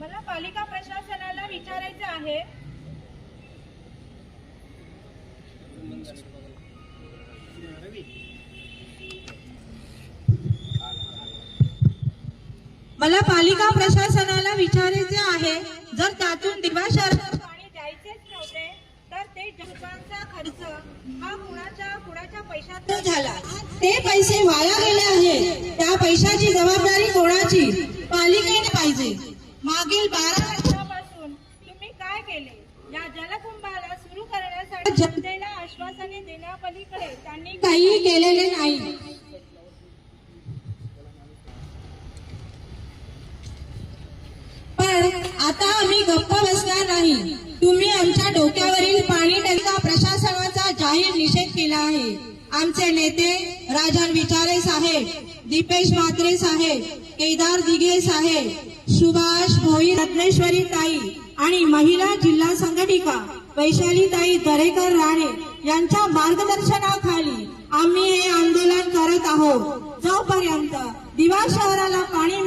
मला पालिका प्रशासनाला विचारायचे आहे, जर त्यातून दिवा शहराला पाणी द्यायचेच नव्हते तर ते जनतांचा खर्च हा कुणाच्या पैशातून झाला। ते पैसे वाया गेले आहेत, त्या पैशाची जबाबदारी कोणाची? पालिकेने पाहिजे। मागील 12 वर्षापासून तुम्ही काय केले? या जलकुंभाला सुरू करण्यासाठी जनतेला आश्वासने देण्यापलीकडे त्यांनी काही केलेले नाही। पण आता आम्ही गप्प बसणार नाही। तुम्ही आमच्या डोक्यावरील पाणी टंचाई प्रशासनाचा जाहीर निषेध केला आहे। आमचे नेते राजन विचारे साहेब, दीपेश म्हात्रे साहेब, केदार दिघे साहेब, सुभाष भोई, रत्नेश्वरी ताई आणि महिला जिल्हा संघटिका वैशाली ताई दरेकर राणे यांच्या मार्गदर्शनाखाली आम्ही हे आंदोलन करत आहोत। जोपर्यंत दिवा शहराला पाणी